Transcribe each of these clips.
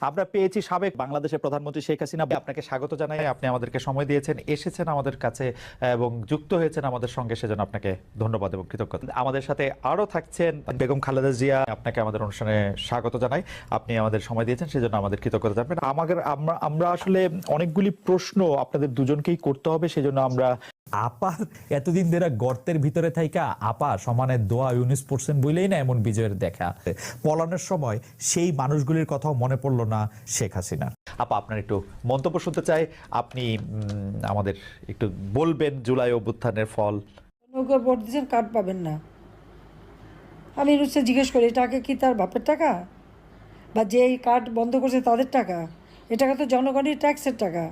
আমরা পেয়েছি সাবেক বাংলাদেশের প্রধানমন্ত্রী শেখ হাসিনা। আপনাকে স্বাগত জানাই, আপনি আমাদেরকে সময় দিয়েছেন, এসেছেন আমাদের কাছে এবং যুক্ত হয়েছেন আমাদের সঙ্গে, সেজন্য আপনাকে ধন্যবাদ এবং কৃতজ্ঞতা। আমাদের সাথে আরো থাকছেন বেগম খালেদা জিয়া, আপনাকে আমাদের অনুষ্ঠানে স্বাগত জানাই, আপনি আমাদের সময় দিয়েছেন, সেজন্য আমাদের কৃতজ্ঞতা জানাবেন। আমরা আসলে অনেকগুলি প্রশ্ন আপনাদের দুজনকেই করতে হবে, সেজন্য আমরা আপা এতদিন ধরে গর্তের ভিতরে থাইকা আপা সমানে দোয়া ইউনিস পড়ছেন বলেই না এমন বিজয়ের দেখা। পলানোর সময় সেই মানুষগুলির কথাও মনে পড়লো না শেখ হাসিনা। আপা আপনার একটু মন্তব্য শুনতে চাই, আপনি আমাদের একটু বলবেন জুলাই অভ্যুত্থানের ফল। নৌকার ভোট দিয়েছেন, কার্ড পাবেন না। আমি ইউনুসকে জিজ্ঞেস করি, টাকা কি তার বাপের টাকা, বা যে এই কার্ড বন্ধ করছে তাদের টাকা? এ টাকা তো জনগণের ট্যাক্সের টাকা।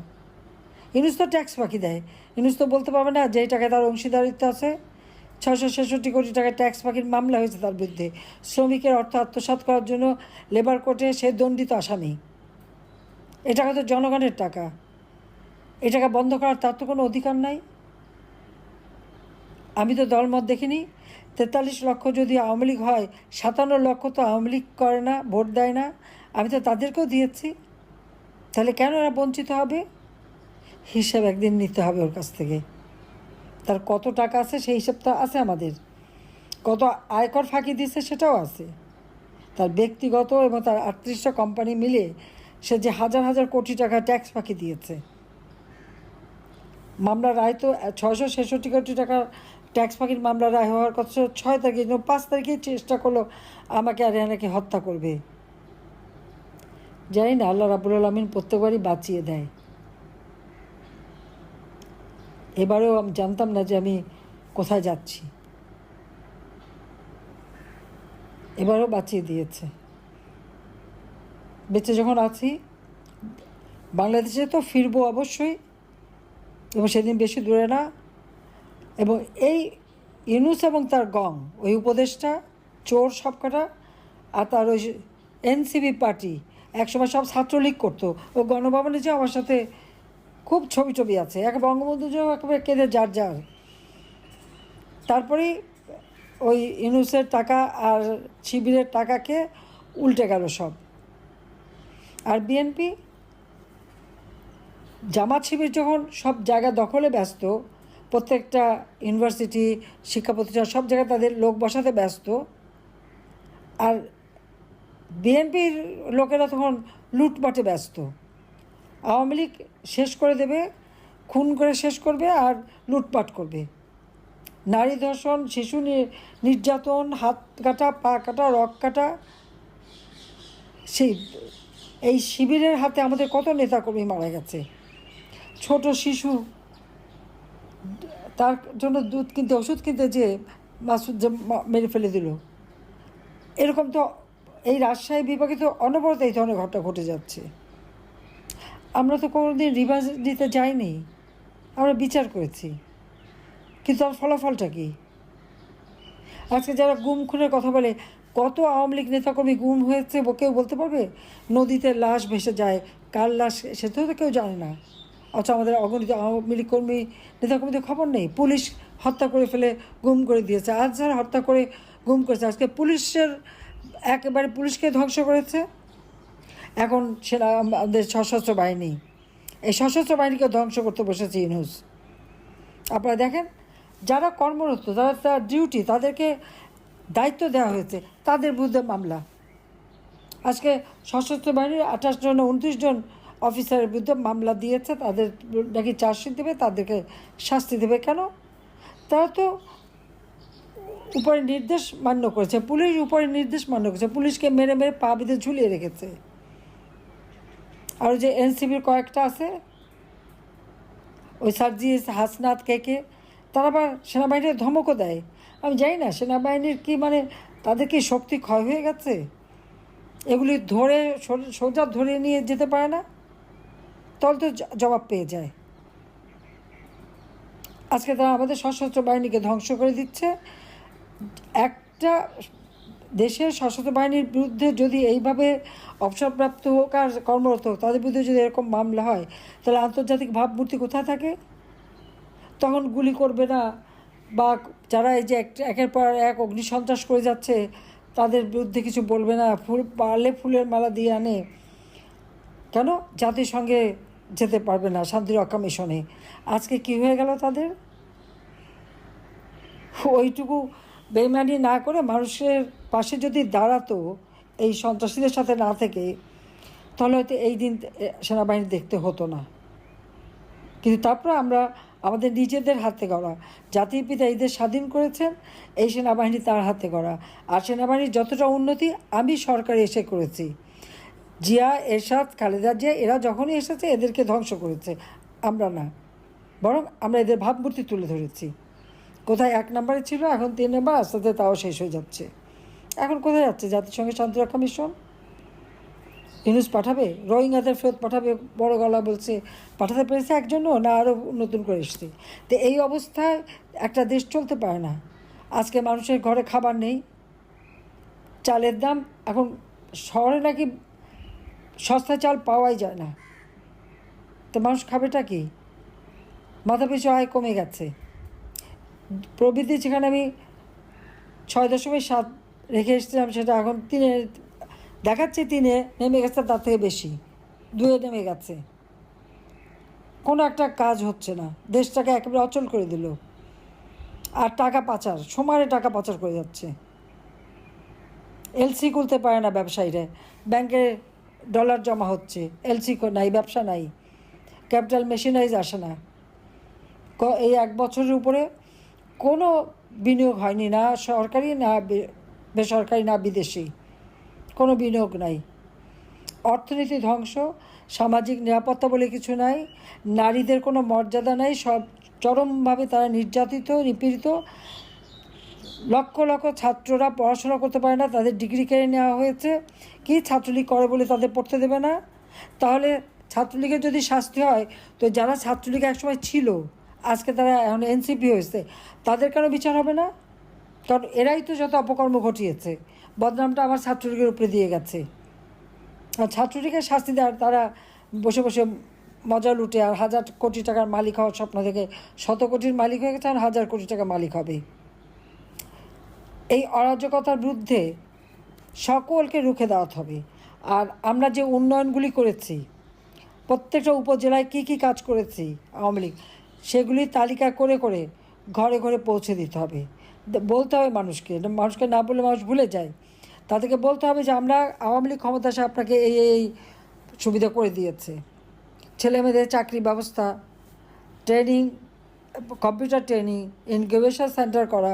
ইউনুস তো ট্যাক্স বাকি দেয়। ইউনুস তো বলতে পারবে না যে এই টাকায় তার অংশীদারিত্ব আছে। 666 কোটি টাকা ট্যাক্স বাকির মামলা হয়েছে তার বিরুদ্ধে। শ্রমিকের অর্থ আত্মসাৎ করার জন্য লেবার কোর্টে সে দণ্ডিত আসামি। এ টাকা তো জনগণের টাকা। এ টাকা বন্ধ করার তার তো কোনো অধিকার নাই। আমি তো দলমত দেখিনি। 43 লক্ষ যদি আওয়ামী লীগ হয়, 57 লক্ষ তো আওয়ামী লীগ করে না, ভোট দেয় না। আমি তো তাদেরকেও দিয়েছি। তাহলে কেন এরা বঞ্চিত হবে? হিসাব একদিন নিতে হবে ওর কাছ থেকে। তার কত টাকা আছে সেই হিসাবটা আছে আমাদের। কত আয়কর ফাঁকি দিয়েছে সেটাও আছে। তার ব্যক্তিগত এবং তার 38টা কোম্পানি মিলে সে যে হাজার হাজার কোটি টাকা ট্যাক্স ফাঁকি দিয়েছে। মামলার রায় তো 666 কোটি টাকার ট্যাক্স ফাঁকির মামলার রায় হওয়ার কথা 6 তারিখে, 5 তারিখে চেষ্টা করলো আমাকে আর এনাকে হত্যা করবে। জানি না, আল্লাহ রাব্বুল আলামিন প্রত্যেকবারই বাঁচিয়ে দেয়। এবারেও আমি জানতাম না যে আমি কোথায় যাচ্ছি, এবারেও বাঁচিয়ে দিয়েছে। বেঁচে যখন আছি, বাংলাদেশে তো ফিরবো অবশ্যই, এবং সেদিন বেশি দূরে না। এবং এই ইউনুস এবং তার গং, ওই উপদেশটা চোর সবকটা, আর তার ওই এনসিপি পার্টি একসময় সব ছাত্রলীগ করতো। ও গণভবনে যে আমার সাথে খুব ছবি আছে, এক বঙ্গবন্ধু যে একেবারে কেঁদে যার যার। তারপরেই ওই ইউনুসের টাকা আর শিবিরের টাকাকে উল্টে গেল সব। আর বিএনপি জামাত শিবির যখন সব জায়গা দখলে ব্যস্ত, প্রত্যেকটা ইউনিভার্সিটি, শিক্ষা প্রতিষ্ঠান, সব জায়গায় তাদের লোক বসাতে ব্যস্ত, আর বিএনপির লোকেরা তখন লুটপাটে ব্যস্ত। আওয়ামী লীগ শেষ করে দেবে, খুন করে শেষ করবে আর লুটপাট করবে। নারী ধর্ষণ, শিশু নির্যাতন, হাত কাটা, পা কাটা, রক কাটা। এই শিবিরের হাতে আমাদের কত নেতাকর্মী মারা গেছে। ছোট শিশু, তার জন্য দুধ কিনতে, ওষুধ কিনতে যে মাসুদ যে মেরে ফেলে দিল। এরকম তো এই রাজশাহী বিভাগে তো অনবরত এই ধরনের ঘটনা ঘটে যাচ্ছে। আমরা তো কোনোদিন রিভার্স দিতে যাইনি, আমরা বিচার করেছি, কিন্তু তার ফলাফলটা কী? আজকে যারা গুম খুনের কথা বলে, কত আওয়ামী লীগ নেতাকর্মী গুম হয়েছে কেউ বলতে পারবে? নদীতে লাশ ভেসে যায়, কার লাশ সেটাও তো কেউ জানে না। অথচ আমাদের অগণিত আওয়ামী লীগ কর্মী নেতাকর্মীদের খবর নেই। পুলিশ হত্যা করে ফেলে গুম করে দিয়েছে, আজ যারা হত্যা করে গুম করেছে। আজকে পুলিশের একেবারে পুলিশকে ধ্বংস করেছে। এখন সেটা আমাদের সশস্ত্র বাহিনী, এই সশস্ত্র বাহিনীকে ধ্বংস করতে বসেছে ইউনুস। আপনারা দেখেন, যারা কর্মরত, যারা তার ডিউটি, তাদেরকে দায়িত্ব দেওয়া হয়েছে, তাদের বিরুদ্ধে মামলা। আজকে সশস্ত্র বাহিনীর 28 জন 29 জন অফিসারের বিরুদ্ধে মামলা দিয়েছে, তাদের নাকি চার্জশিট দেবে, তাদেরকে শাস্তি দেবে। কেন? তারা তো উপরে নির্দেশ মান্য করেছে, পুলিশ উপরে নির্দেশ মান্য করেছে, পুলিশকে মেরে মেরে পা বেঁধে ঝুলিয়ে রেখেছে। আর যে এনসিবির কয়েকটা আছে, ওই সার্জিস, হাসনাত, কে তারা আবার সেনাবাহিনীর ধমকও দেয়। আমি জানি না সেনাবাহিনীর কি মানে, তাদের কি শক্তি ক্ষয় হয়ে গেছে? এগুলি ধরে সোজা ধরে নিয়ে যেতে পারে না, তাহলে তো জবাব পেয়ে যায়। আজকে তারা আমাদের সশস্ত্র বাহিনীকে ধ্বংস করে দিচ্ছে। একটা দেশের সশস্ত্র বাহিনীর বিরুদ্ধে যদি এইভাবে অবসরপ্রাপ্ত হোক আর কর্মরত হোক, তাদের বিরুদ্ধে যদি এরকম মামলা হয়, তাহলে আন্তর্জাতিক ভাবমূর্তি কোথায় থাকে? তখন গুলি করবে না, বা যারা এই যে একের পর এক অগ্নিসন্ত্রাস করে যাচ্ছে তাদের বিরুদ্ধে কিছু বলবে না, ফুল পারলে ফুলের মালা দিয়ে আনে। কেন জাতিসংঘে যেতে পারবে না, শান্তিরক্ষা মিশনে? আজকে কি হয়ে গেল তাদের? ওইটুকু বেইমানি না করে মানুষের পাশে যদি দাঁড়াতো, এই সন্ত্রাসীদের সাথে না থেকে, তাহলে হয়তো এই দিন সেনাবাহিনী দেখতে হতো না। কিন্তু তারপর আমরা আমাদের নিজেদের হাতে গড়া, জাতির পিতা ঈদের স্বাধীন করেছেন, এই সেনাবাহিনী তার হাতে গড়া। আর সেনাবাহিনীর যতটা উন্নতি আমি সরকারে এসে করেছি। জিয়া, এরশাদ, খালেদা জিয়া এরা যখনই এসেছে এদেরকে ধ্বংস করেছে, আমরা না, বরং আমরা এদের ভাবমূর্তি তুলে ধরেছি। কোথায় 1 নম্বরে ছিল, এখন 3 নম্বর, আস্তে আস্তে তাও শেষ হয়ে যাচ্ছে। এখন কোথায় যাচ্ছে জাতিসংঘের শান্তিরক্ষা মিশন? ইউনূস পাঠাবে, রোহিঙ্গাদের ফেরত পাঠাবে, বড় গলা বলছে। পাঠাতে পেরেছে একজনও না, আরও নতুন করে এসছে। তো এই অবস্থায় একটা দেশ চলতে পারে না। আজকে মানুষের ঘরে খাবার নেই, চালের দাম এখন শহরে নাকি সস্তা চাল পাওয়াই যায় না। তো মানুষ খাবেটা কি? মাথাপিছু আয় কমে গেছে। প্রবৃদ্ধি যেখানে আমি 6.7 রেখে এসেছিলাম, সেটা এখন 3 দেখাচ্ছে, 3 নেমে গেছে, তার থেকে বেশি 2 নেমে গেছে। কোনো একটা কাজ হচ্ছে না, দেশটাকে একেবারে অচল করে দিল। আর টাকা পাচার, সমানে টাকা পাচার করে যাচ্ছে। এলসি খুলতে পারে না ব্যবসায়ীরা, ব্যাংকে ডলার জমা হচ্ছে, এলসি নাই, ব্যবসা নাই, ক্যাপিটাল মেশিনারিজ আসে না। এই 1 বছরের উপরে কোনো বিনিয়োগ হয়নি, না সরকারি, না বেসরকারি, না বিদেশি, কোনো বিনিয়োগ নাই। অর্থনীতি ধ্বংস, সামাজিক নিরাপত্তা বলে কিছু নাই, নারীদের কোনো মর্যাদা নাই, সব চরমভাবে তারা নির্যাতিত, নিপীড়িত। লক্ষ লক্ষ ছাত্ররা পড়াশোনা করতে পারে না, তাদের ডিগ্রি কেড়ে নেওয়া হয়েছে। কি ছাত্রলীগ করে বলে তাদের পড়তে দেবে না? তাহলে ছাত্রলীগের যদি শাস্তি হয়, তো যারা ছাত্রলীগ একসময় ছিল, আজকে তারা এখন এনসিপি হয়েছে, তাদের কেন বিচার হবে না? কারণ এরাই তো যত অপকর্ম ঘটিয়েছে, বদনামটা আমার ছাত্রলীগের উপরে দিয়ে গেছে। আর ছাত্রলীগের শাস্তি দেওয়ার, তারা বসে বসে মজা লুটে আর 1000 কোটি টাকার মালিক হওয়ার স্বপ্ন থেকে 100 কোটির মালিক হয়ে গেছে, আর 1000 কোটি টাকা মালিক হবে। এই অরাজকতার বিরুদ্ধে সকলকে রুখে দেওয়াতে হবে। আর আমরা যে উন্নয়নগুলি করেছি, প্রত্যেকটা উপজেলায় কী কী কাজ করেছি আওয়ামী লীগ, সেগুলি তালিকা করে করে ঘরে ঘরে পৌঁছে দিতে হবে। বলতে হবে মানুষকে, মানুষকে না বললে মানুষ ভুলে যায়। তাদেরকে বলতে হবে যে আমরা আওয়ামী লীগ ক্ষমতা আসে আপনাকে এই এই সুবিধা করে দিয়েছে। ছেলেমেয়েদের চাকরি ব্যবস্থা, training, computer training, incubation centre করা,